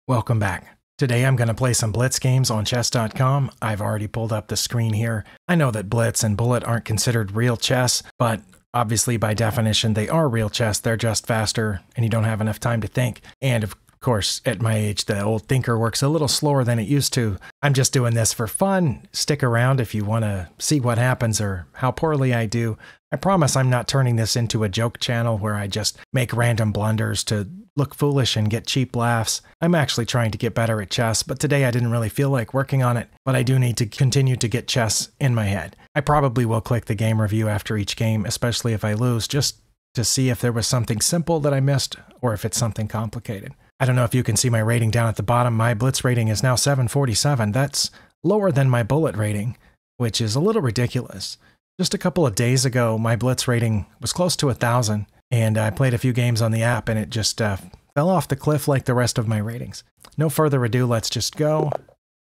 Welcome back. Today I'm going to play some Blitz games on chess.com. I've already pulled up the screen here. I know that Blitz and Bullet aren't considered real chess, but obviously by definition they are real chess. They're just faster and you don't have enough time to think. And of course, at my age, the old thinker works a little slower than it used to. I'm just doing this for fun. Stick around if you want to see what happens or how poorly I do. I promise I'm not turning this into a joke channel where I just make random blunders to look foolish and get cheap laughs. I'm actually trying to get better at chess, but today I didn't really feel like working on it, but I do need to continue to get chess in my head. I probably will click the game review after each game, especially if I lose, just to see if there was something simple that I missed or if it's something complicated. I don't know if you can see my rating down at the bottom. My Blitz rating is now 747. That's lower than my Bullet rating, which is a little ridiculous. Just a couple of days ago, my Blitz rating was close to 1,000, and I played a few games on the app, and it just fell off the cliff like the rest of my ratings. No further ado, let's just go.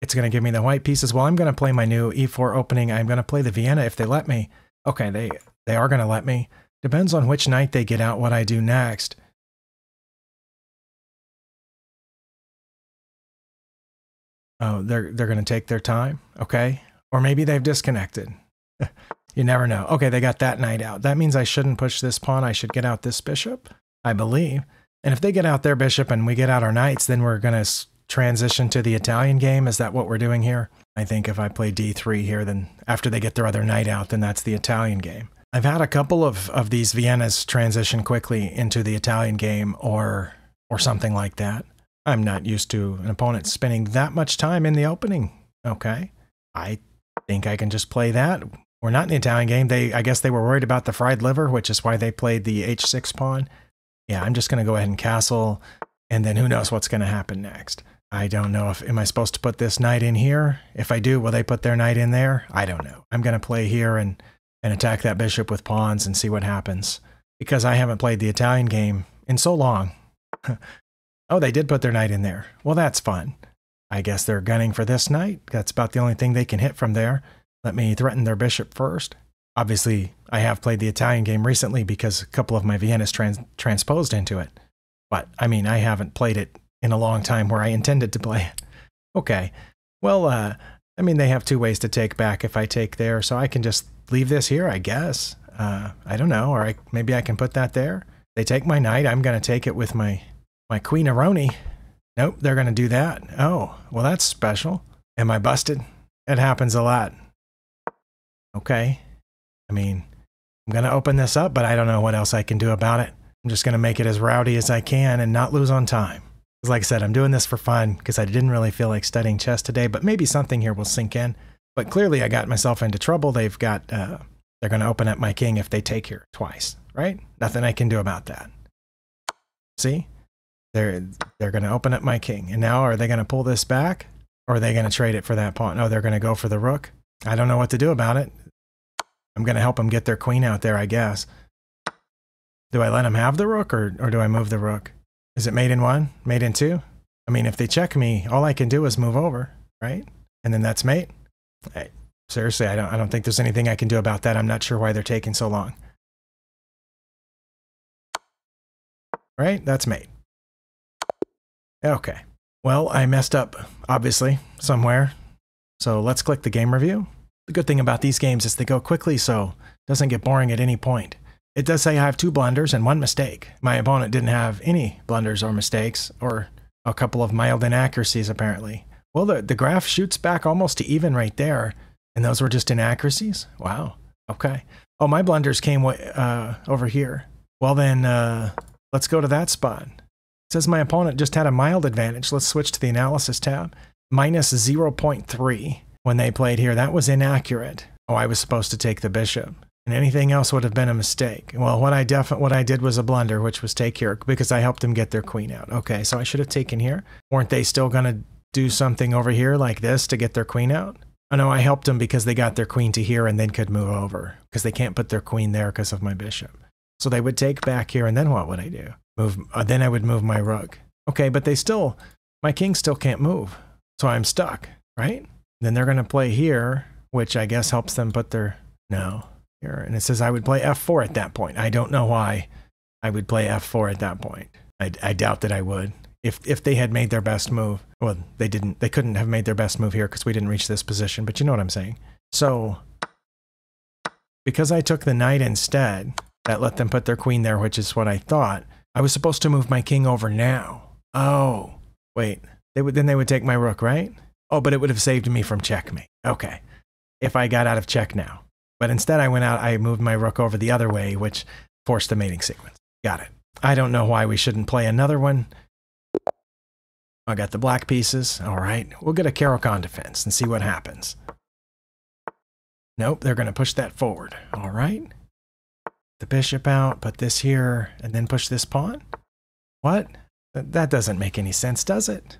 It's going to give me the white pieces. Well, I'm going to play my new e4 opening. I'm going to play the Vienna if they let me. Okay, they are going to let me. Depends on which knight they get out, what I do next. Oh, they're going to take their time. Okay. Or maybe they've disconnected. You never know. Okay, they got that knight out. That means I shouldn't push this pawn. I should get out this bishop, I believe. And if they get out their bishop and we get out our knights, then we're going to transition to the Italian game. Is that what we're doing here? I think if I play d3 here, then after they get their other knight out, then that's the Italian game. I've had a couple of these Viennas transition quickly into the Italian game or something like that. I'm not used to an opponent spending that much time in the opening. Okay. I think I can just play that. We're not in the Italian game. I guess they were worried about the fried liver, which is why they played the h6 pawn. Yeah, I'm just going to go ahead and castle, and then who knows what's going to happen next. I don't know am I supposed to put this knight in here? If I do, will they put their knight in there? I don't know. I'm going to play here and attack that bishop with pawns and see what happens, because I haven't played the Italian game in so long. Oh, they did put their knight in there. Well, that's fun. I guess they're gunning for this knight. That's about the only thing they can hit from there. Let me threaten their bishop first. Obviously, I have played the Italian game recently because a couple of my Viennas transposed into it. But, I mean, I haven't played it in a long time where I intended to play it. Okay. Well, I mean, they have two ways to take back if I take there, so I can just leave this here, I guess. I don't know, or maybe I can put that there. They take my knight. I'm going to take it with my Queen-Aroni. Nope, they're going to do that. Oh, well, that's special. Am I busted? It happens a lot. Okay. I mean, I'm going to open this up, but I don't know what else I can do about it. I'm just going to make it as rowdy as I can and not lose on time. Because like I said, I'm doing this for fun because I didn't really feel like studying chess today, but maybe something here will sink in. But clearly I got myself into trouble. They've got, they're going to open up my king if they take here twice, right? Nothing I can do about that. See? They're going to open up my king. And now are they going to pull this back? Or are they going to trade it for that pawn? No, they're going to go for the rook. I don't know what to do about it. I'm going to help them get their queen out there, I guess. Do I let them have the rook or do I move the rook? Is it mate in one? Mate in two? I mean, if they check me, all I can do is move over, right? And then that's mate. Hey, seriously, I don't think there's anything I can do about that. I'm not sure why they're taking so long. Right? That's mate. Okay. Well, I messed up, obviously, somewhere. So let's click the game review. The good thing about these games is they go quickly, so it doesn't get boring at any point. It does say I have 2 blunders and 1 mistake. My opponent didn't have any blunders or mistakes, or a couple of mild inaccuracies, apparently. Well, the graph shoots back almost to even right there, and those were just inaccuracies? Wow. Okay. Oh, my blunders came over here. Well, then, let's go to that spot. It says my opponent just had a mild advantage. Let's switch to the analysis tab. Minus 0.3 when they played here. That was inaccurate. Oh, I was supposed to take the bishop. And anything else would have been a mistake. Well, what I did was a blunder, which was take here, because I helped them get their queen out. Okay, so I should have taken here. Weren't they still going to do something over here like this to get their queen out? Oh no, I helped them because they got their queen to here and then could move over, because they can't put their queen there because of my bishop. So they would take back here, and then what would I do? Then I would move my rook. Okay, but my king still can't move. So I'm stuck, right? Then they're going to play here, which I guess helps them put their, no, here. And it says I would play f4 at that point. I don't know why I would play f4 at that point. I doubt that I would. If they had made their best move. Well, they couldn't have made their best move here because we didn't reach this position, but you know what I'm saying. So, because I took the knight instead, that let them put their queen there, which is what I thought. I was supposed to move my king over now. Oh, wait. Then they would take my rook, right? Oh, but it would have saved me from checkmate. Okay. If I got out of check now. But instead I moved my rook over the other way, which forced the mating sequence. Got it. I don't know why we shouldn't play another one. I got the black pieces. All right. We'll get a Caro-Kann defense and see what happens. Nope, they're going to push that forward. All right. The bishop out, put this here, and then push this pawn? What? That doesn't make any sense, does it?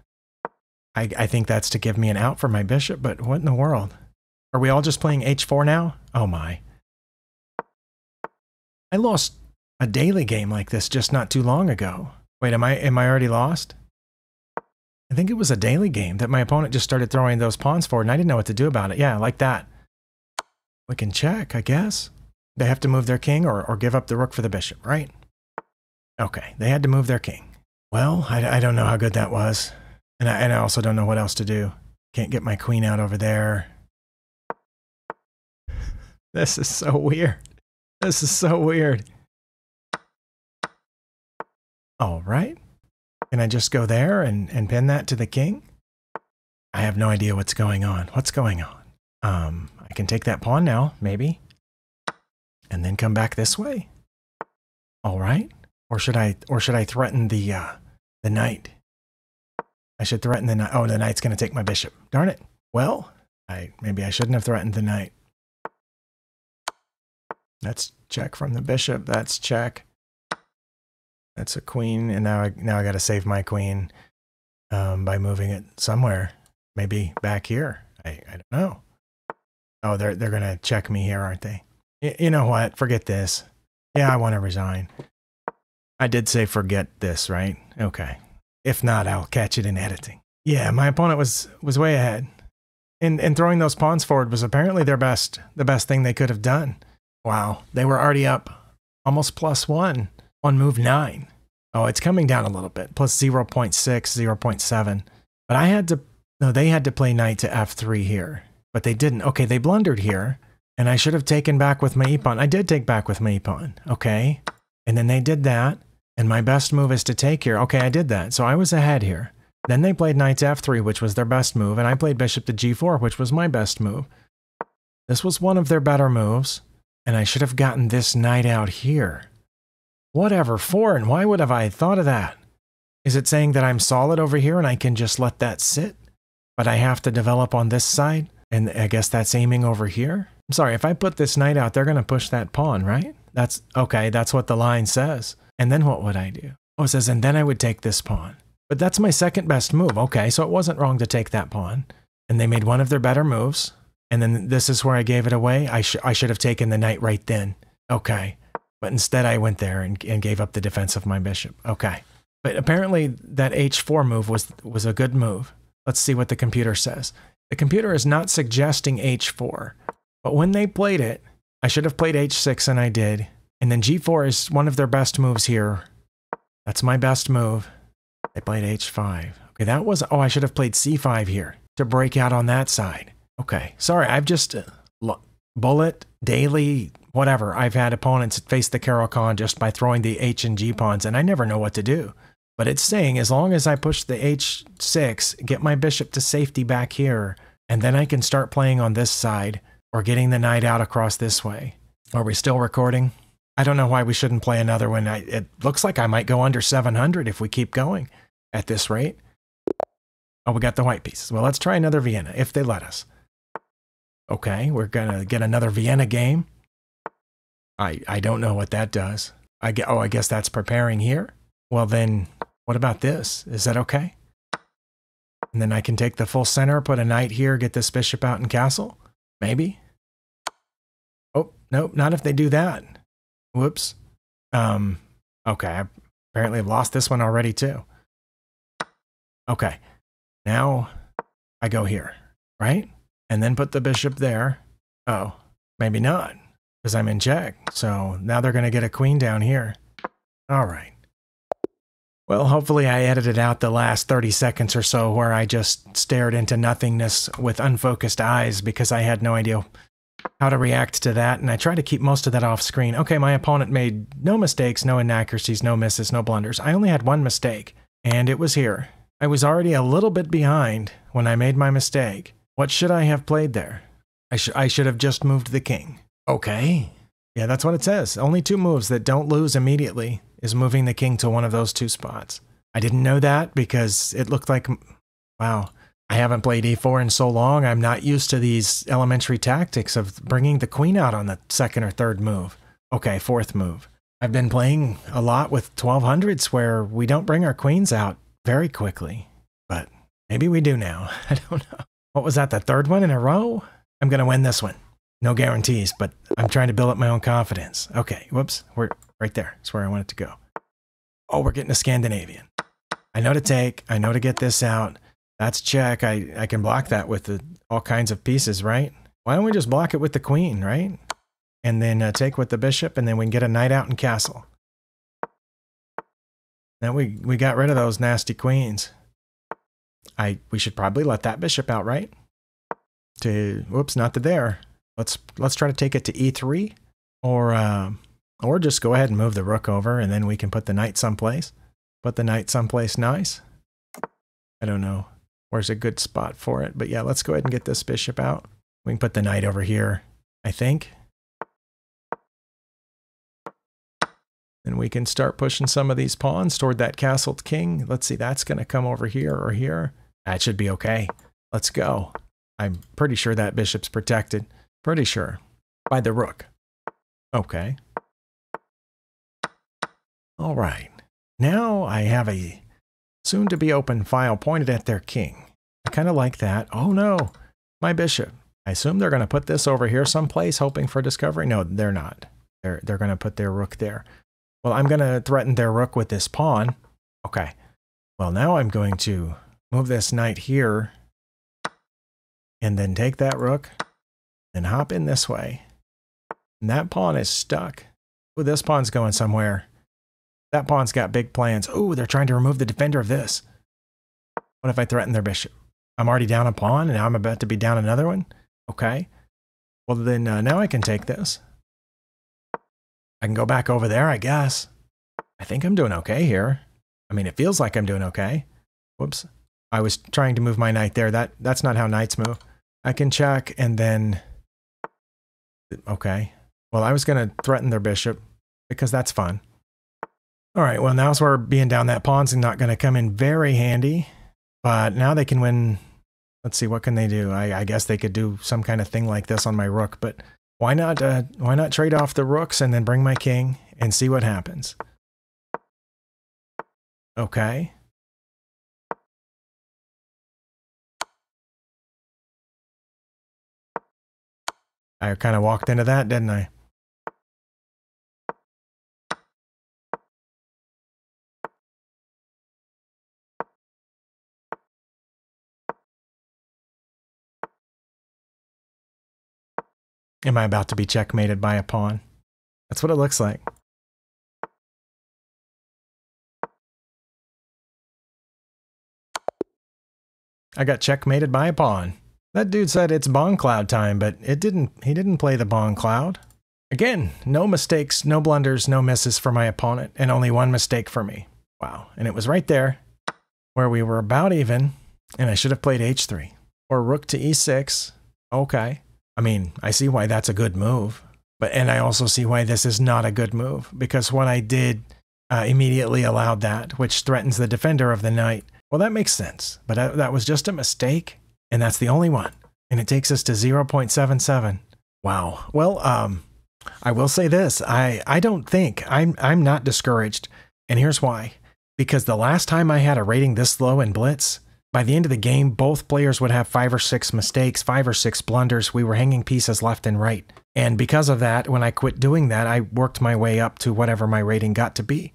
I think that's to give me an out for my bishop, but what in the world? Are we all just playing h4 now? Oh my. I lost a daily game like this just not too long ago. Wait, am I already lost? I think it was a daily game that my opponent just started throwing those pawns forward and I didn't know what to do about it. Yeah, like that. We can check, I guess. They have to move their king or give up the rook for the bishop, right? Okay, they had to move their king. Well, I don't know how good that was. And I also don't know what else to do. Can't get my queen out over there. This is so weird. This is so weird. All right. Can I just go there and pin that to the king? I have no idea what's going on. What's going on? I can take that pawn now, maybe. And then come back this way. All right. Or should I threaten the knight? I should threaten the knight. Oh, the knight's going to take my bishop. Darn it. Well, maybe I shouldn't have threatened the knight. That's check from the bishop. That's check. That's a queen, and now I got to save my queen by moving it somewhere. Maybe back here. I don't know. Oh, they're going to check me here, aren't they? You know what? Forget this. Yeah, I want to resign. I did say forget this, right? Okay. If not, I'll catch it in editing. Yeah, my opponent was way ahead. And throwing those pawns forward was apparently the best thing they could have done. Wow, they were already up almost +1 on move 9. Oh, it's coming down a little bit, plus 0.6, 0.7. But they had to play knight to f3 here, but they didn't. Okay, they blundered here, and I should have taken back with my e-pawn. I did take back with my e-pawn, okay? And then they did that, and my best move is to take here. Okay, I did that, so I was ahead here. Then they played knight to f3, which was their best move, and I played bishop to g4, which was my best move. This was one of their better moves. And I should have gotten this knight out here. Whatever for, and why would have I thought of that? Is it saying that I'm solid over here and I can just let that sit? But I have to develop on this side? And I guess that's aiming over here? I'm sorry, if I put this knight out, they're going to push that pawn, right? That's okay, that's what the line says. And then what would I do? Oh, it says, and then I would take this pawn. But that's my second best move. Okay, so it wasn't wrong to take that pawn. And they made one of their better moves. And then this is where I gave it away. I should have taken the knight right then. Okay. But instead I went there and gave up the defense of my bishop. Okay. But apparently that h4 move was a good move. Let's see what the computer says. The computer is not suggesting h4. But when they played it, I should have played h6 and I did. And then g4 is one of their best moves here. That's my best move. They played h5. Okay, that was... Oh, I should have played c5 here to break out on that side. Okay, sorry, I've just, bullet, daily, whatever. I've had opponents face the Caro-Kann just by throwing the H and G pawns, and I never know what to do. But it's saying as long as I push the H6, get my bishop to safety back here, and then I can start playing on this side, or getting the knight out across this way. Are we still recording? I don't know why we shouldn't play another one. It looks like I might go under 700 if we keep going at this rate. Oh, we got the white pieces. Well, let's try another Vienna, if they let us. Okay, we're going to get another Vienna game. I don't know what that does. I guess that's preparing here. Well, then, what about this? Is that okay? And then I can take the full center, put a knight here, get this bishop out and castle? Maybe? Oh, nope, not if they do that. Whoops. Okay, I apparently have lost this one already too. Okay, now I go here, right? And then put the bishop there. Oh, maybe not, because I'm in check. So now they're going to get a queen down here. All right. Well, hopefully I edited out the last 30 seconds or so where I just stared into nothingness with unfocused eyes because I had no idea how to react to that, and I tried to keep most of that off screen. Okay, my opponent made no mistakes, no inaccuracies, no misses, no blunders. I only had one mistake, and it was here. I was already a little bit behind when I made my mistake. What should I have played there? I should have just moved the king. Okay. Yeah, that's what it says. Only 2 moves that don't lose immediately is moving the king to one of those 2 spots. I didn't know that because it looked like, wow, I haven't played e4 in so long. I'm not used to these elementary tactics of bringing the queen out on the 2nd or 3rd move. Okay, 4th move. I've been playing a lot with 1200s where we don't bring our queens out very quickly, but maybe we do now. I don't know. What was that, the 3rd one in a row? I'm going to win this one. No guarantees, but I'm trying to build up my own confidence. Okay, whoops, we're right there. That's where I want it to go. Oh, we're getting a Scandinavian. I know to take, I know to get this out. That's check. I can block that with all kinds of pieces, right? Why don't we just block it with the queen, right? And then take with the bishop, and then we can get a knight out and castle. Now we got rid of those nasty queens. We should probably let that bishop out, right? Whoops, not to there. Let's try to take it to e3, or just go ahead and move the rook over, and then we can put the knight someplace. Put the knight someplace nice. I don't know where's a good spot for it, but yeah, let's go ahead and get this bishop out. We can put the knight over here, I think. And we can start pushing some of these pawns toward that castled king. Let's see, that's going to come over here or here. That should be okay. Let's go. I'm pretty sure that bishop's protected. Pretty sure. By the rook. Okay. All right. Now I have a soon-to-be open file pointed at their king. I kind of like that. Oh no, my bishop. I assume they're going to put this over here someplace, hoping for discovery. No, they're not. They're going to put their rook there. Well, I'm going to threaten their rook with this pawn. Okay. Well, now I'm going to move this knight here, and then take that rook, and hop in this way. And that pawn is stuck. Oh, this pawn's going somewhere. That pawn's got big plans. Oh, they're trying to remove the defender of this. What if I threaten their bishop? I'm already down a pawn, and now I'm about to be down another one? Okay. Well, then now I can take this. I can go back over there, I guess. I think I'm doing okay here. I mean, it feels like I'm doing okay. Whoops. I was trying to move my knight there. That's not how knights move. I can check, and then... Okay. Well, I was going to threaten their bishop, because that's fun. All right, well, now's where being down that pawn's not going to come in very handy. But now they can win. Let's see, what can they do? I guess they could do some kind of thing like this on my rook, but why not trade off the rooks and then bring my king and see what happens? Okay. I kind of walked into that, didn't I? Am I about to be checkmated by a pawn? That's what it looks like. I got checkmated by a pawn. That dude said it's ItzBongCloudTime, but he didn't play the BongCloud. Again, no mistakes, no blunders, no misses for my opponent, and only one mistake for me. Wow, and it was right there where we were about even, and I should have played h3. Or rook to e6. Okay. I mean, I see why that's a good move, and I also see why this is not a good move, because what I did immediately allowed that, which threatens the defender of the knight. Well, that makes sense, but that was just a mistake, and that's the only one, and it takes us to 0.77. Wow. Well, I will say this. I don't think, I'm not discouraged, and here's why. Because the last time I had a rating this low in Blitz, by the end of the game, both players would have 5 or 6 mistakes, 5 or 6 blunders. We were hanging pieces left and right. And because of that, when I quit doing that, I worked my way up to whatever my rating got to be.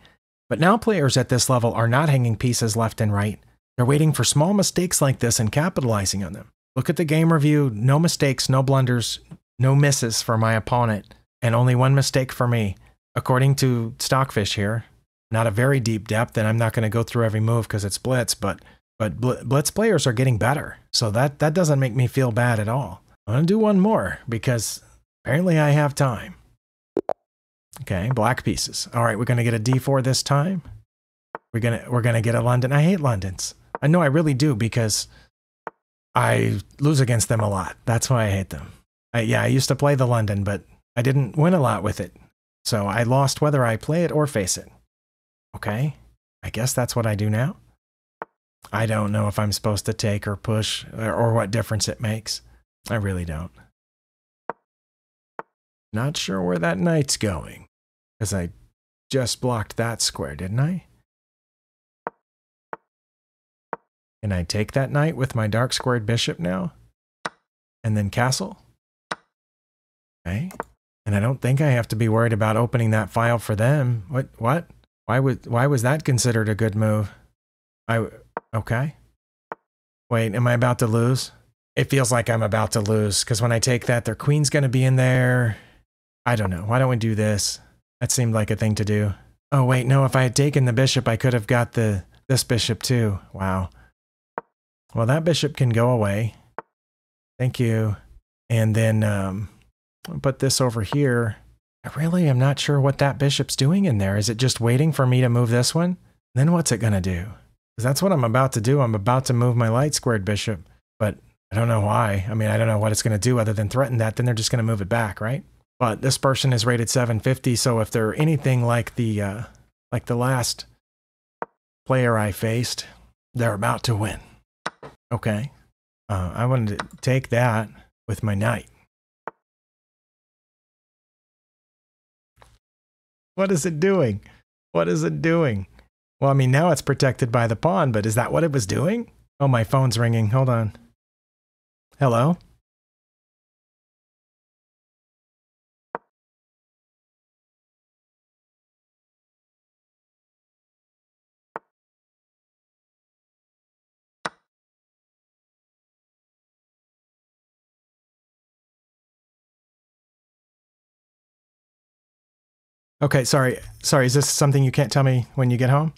But now players at this level are not hanging pieces left and right. They're waiting for small mistakes like this and capitalizing on them. Look at the game review. No mistakes, no blunders, no misses for my opponent, and only one mistake for me. According to Stockfish here, Not a very deep depth, and I'm not going to go through every move because it's blitz, but blitz players are getting better. So that doesn't make me feel bad at all. I'm going to do one more because apparently I have time. Okay, black pieces. All right, we're going to get a D4 this time. We're going to get a London. I hate Londons. I know I really do because I lose against them a lot. That's why I hate them. Yeah, I used to play the London, but I didn't win a lot with it. So I lost whether I play it or face it. Okay, I guess that's what I do now. I don't know if I'm supposed to take or push or what difference it makes. I really don't. Not sure where that knight's going, because I just blocked that square, didn't I? Can I take that knight with my dark squared bishop now? And then castle? Okay. And I don't think I have to be worried about opening that file for them. What? Why was that considered a good move? Okay. Wait, am I about to lose? It feels like I'm about to lose, because when I take that, their queen's going to be in there. I don't know. Why don't we do this? That seemed like a thing to do. Oh, wait, no, if I had taken the bishop, I could have got this bishop too. Wow. Well, that bishop can go away. Thank you. And then I'll put this over here. I really am not sure what that bishop's doing in there. Is it just waiting for me to move this one? Then what's it going to do? Because that's what I'm about to do. I'm about to move my light squared bishop, but I don't know why. I mean, I don't know what it's going to do other than threaten that. Then they're just going to move it back, right? But this person is rated 750, so if they're anything like the last player I faced, they're about to win. Okay. I wanted to take that with my knight. What is it doing? What is it doing? Well, I mean, now it's protected by the pawn, but is that what it was doing? Oh, my phone's ringing. Hold on. Hello? Okay, sorry. Sorry, is this something you can't tell me when you get home?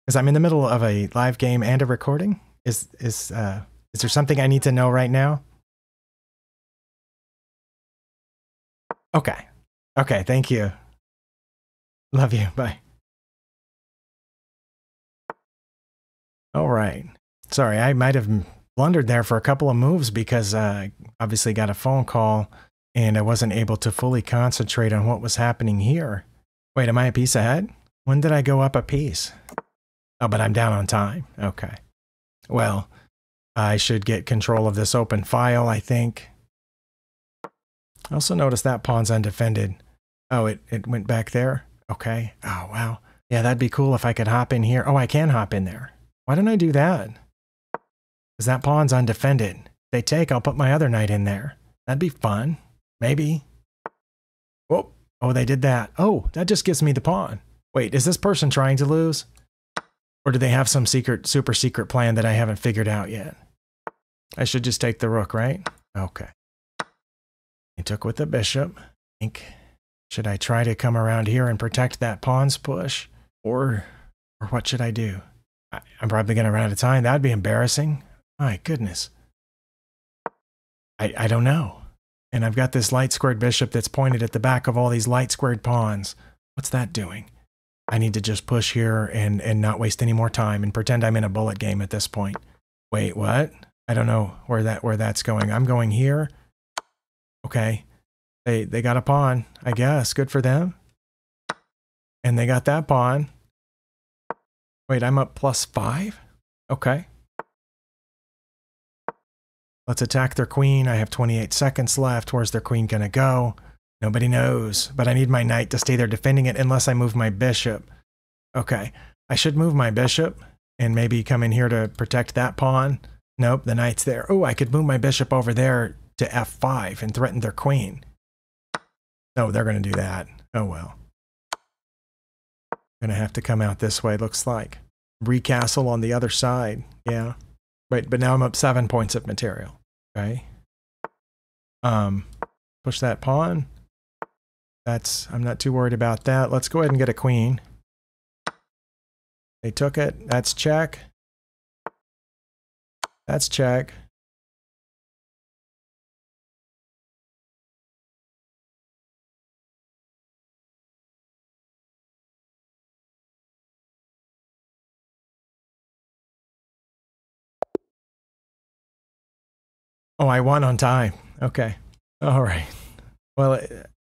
Because I'm in the middle of a live game and a recording. Is there something I need to know right now? Okay. Okay, thank you. Love you. Bye. All right. Sorry, I might have blundered there for a couple of moves because I obviously got a phone call and I wasn't able to fully concentrate on what was happening here. Wait, am I a piece ahead? When did I go up a piece? Oh, but I'm down on time. Okay. Well, I should get control of this open file, I think. I also noticed that pawn's undefended. Oh, it went back there? Okay. Oh, wow. Yeah, that'd be cool if I could hop in here. Oh, I can hop in there. Why didn't I do that? Because that pawn's undefended. If they take, I'll put my other knight in there. That'd be fun. Maybe. Whoa. Oh, they did that. Oh, that just gives me the pawn. Wait, is this person trying to lose? Or do they have some secret, super secret plan that I haven't figured out yet? I should just take the rook, right? Okay. He took with the bishop. I think, should I try to come around here and protect that pawn's push? Or what should I do? I'm probably going to run out of time. That'd be embarrassing. My goodness. I don't know. And I've got this light squared bishop that's pointed at the back of all these light squared pawns. What's that doing? I need to just push here and not waste any more time and pretend I'm in a bullet game at this point. Wait, what? I don't know where that's going. I'm going here. Okay. They got a pawn, I guess. Good for them. And they got that pawn. Wait, I'm up +5? Okay. Let's attack their queen. I have 28 seconds left. Where's their queen gonna go? Nobody knows. But I need my knight to stay there defending it unless I move my bishop. Okay. I should move my bishop and maybe come in here to protect that pawn. Nope, the knight's there. Oh, I could move my bishop over there to F5 and threaten their queen. No, they're gonna do that. Oh well. Gonna have to come out this way, looks like. Recastle on the other side. Yeah. But now I'm up 7 points of material. Okay. Push that pawn. I'm not too worried about that. Let's go ahead and get a queen. They took it. That's check. That's check. Oh, I won on time. Okay. All right. Well,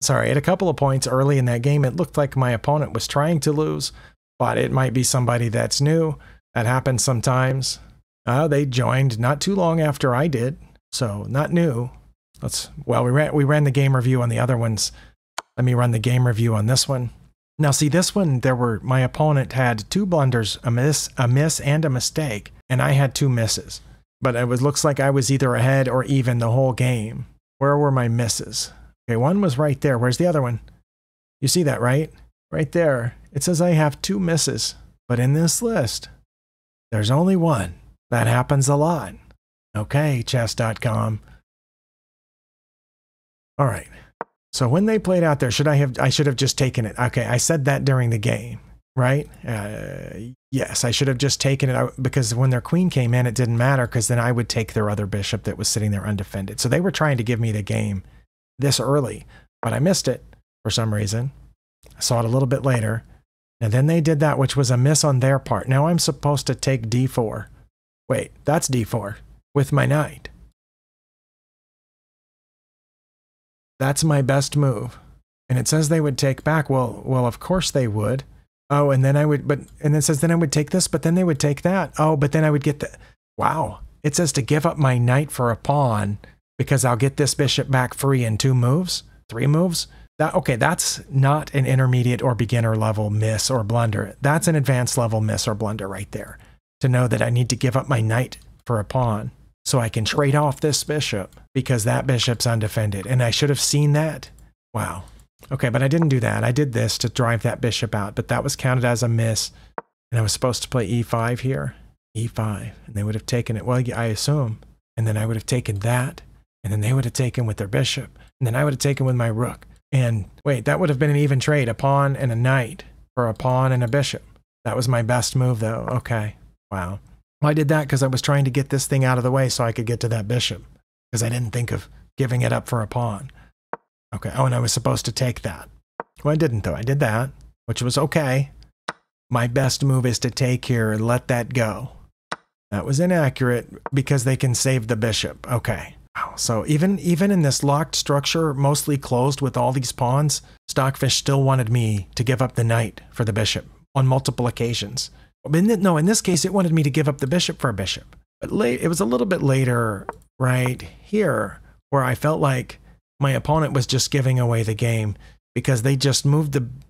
sorry, at a couple of points early in that game, it looked like my opponent was trying to lose, but it might be somebody that's new. That happens sometimes. They joined not too long after I did, so not new. Well, we ran the game review on the other ones. Let me run the game review on this one. Now, see, this one, my opponent had 2 blunders, a miss and a mistake, and I had 2 misses. But it looks like I was either ahead or even the whole game. Where were my misses? Okay, one was right there. Where's the other one? You see that, right? Right there. It says I have 2 misses. But in this list, there's only 1. That happens a lot. Okay, chess.com. All right. So when they played out there, I should have just taken it. Okay, I said that during the game, right? Yes, I should have just taken it out because when their queen came in, it didn't matter because then I would take their other bishop that was sitting there undefended. So they were trying to give me the game this early, but I missed it for some reason. I saw it a little bit later. And then they did that, which was a miss on their part. Now I'm supposed to take d4. Wait, that's d4 with my knight. That's my best move. And it says they would take back. Well, of course they would. Oh, and then and it says then I would take this, but then they would take that. Oh, but then I would get the, wow. It says to give up my knight for a pawn because I'll get this bishop back free in 2 moves, 3 moves. Okay, that's not an intermediate or beginner level miss or blunder. That's an advanced level miss or blunder right there. To know that I need to give up my knight for a pawn so I can trade off this bishop because that bishop's undefended. And I should have seen that. Wow. Okay, but I didn't do that. I did this to drive that bishop out, but that was counted as a miss. And I was supposed to play e5 here. E5. And they would have taken it, well, I assume. And then I would have taken that. And then they would have taken with their bishop. And then I would have taken with my rook. And wait, that would have been an even trade, a pawn and a knight for a pawn and a bishop. That was my best move, though. Okay. Wow. Well, I did that because I was trying to get this thing out of the way so I could get to that bishop. Because I didn't think of giving it up for a pawn. Okay. Oh, and I was supposed to take that. Well, I didn't, though. I did that, which was okay. My best move is to take here and let that go. That was inaccurate because they can save the bishop. Okay. Wow. So even in this locked structure, mostly closed with all these pawns, Stockfish still wanted me to give up the knight for the bishop on multiple occasions. No, in this case, it wanted me to give up the bishop for a bishop. But it was a little bit later right here where I felt like my opponent was just giving away the game because they just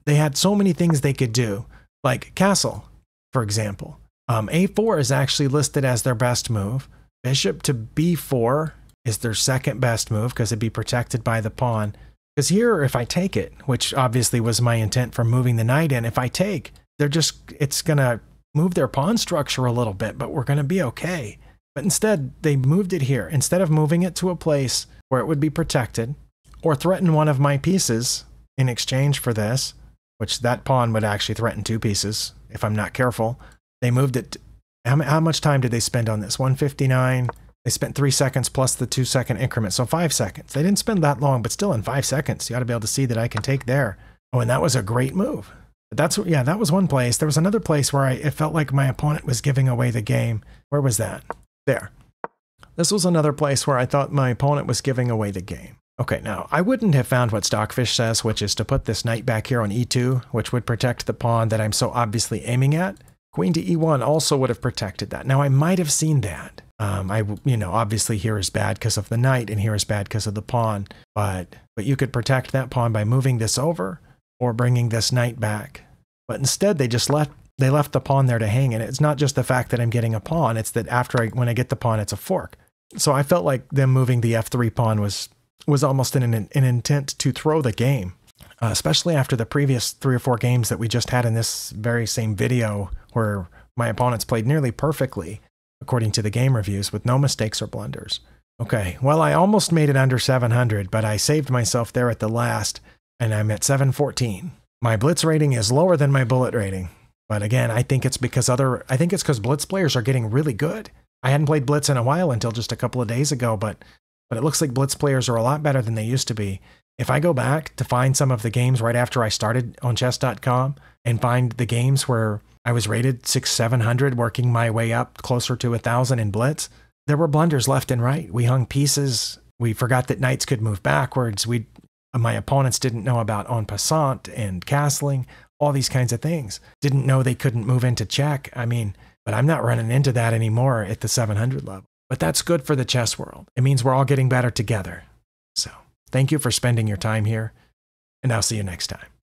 they had so many things they could do, like castle, for example. A4 is actually listed as their best move. Bishop to B4 is their second best move because it'd be protected by the pawn. Because here, if I take it, which obviously was my intent for moving the knight in, if I take, it's going to move their pawn structure a little bit, but we're going to be okay. But instead, they moved it here. Instead of moving it to a place where it would be protected or threaten one of my pieces in exchange for this, which that pawn would actually threaten 2 pieces if I'm not careful, they moved it. How much time did they spend on this? 159. They spent 3 seconds plus the 2-second increment, so 5 seconds. They didn't spend that long, but still in 5 seconds, you ought to be able to see that I can take there. Oh, and that was a great move. But that was one place. There was another place where it felt like my opponent was giving away the game. Where was that? There. This was another place where I thought my opponent was giving away the game. Okay, now, I wouldn't have found what Stockfish says, which is to put this knight back here on e2, which would protect the pawn that I'm so obviously aiming at. Queen to e1 also would have protected that. Now, I might have seen that. Obviously here is bad because of the knight, and here is bad because of the pawn. But you could protect that pawn by moving this over or bringing this knight back. But instead, they left the pawn there to hang, and it's not just the fact that I'm getting a pawn, it's that when I get the pawn, it's a fork. So I felt like them moving the f3 pawn was almost an intent to throw the game, especially after the previous 3 or 4 games that we just had in this very same video where my opponents played nearly perfectly, according to the game reviews, with no mistakes or blunders. Okay, well, I almost made it under 700, but I saved myself there at the last, and I'm at 714. My blitz rating is lower than my bullet rating. But again, I think it's because Blitz players are getting really good. I hadn't played Blitz in a while until just a couple of days ago, but it looks like Blitz players are a lot better than they used to be. If I go back to find some of the games right after I started on chess.com and find the games where I was rated 600-700, working my way up closer to 1,000 in Blitz, there were blunders left and right. We hung pieces. We forgot that knights could move backwards. My opponents didn't know about en passant and castling, all these kinds of things. Didn't know they couldn't move into check. I mean, but I'm not running into that anymore at the 700 level. But that's good for the chess world. It means we're all getting better together. So thank you for spending your time here, and I'll see you next time.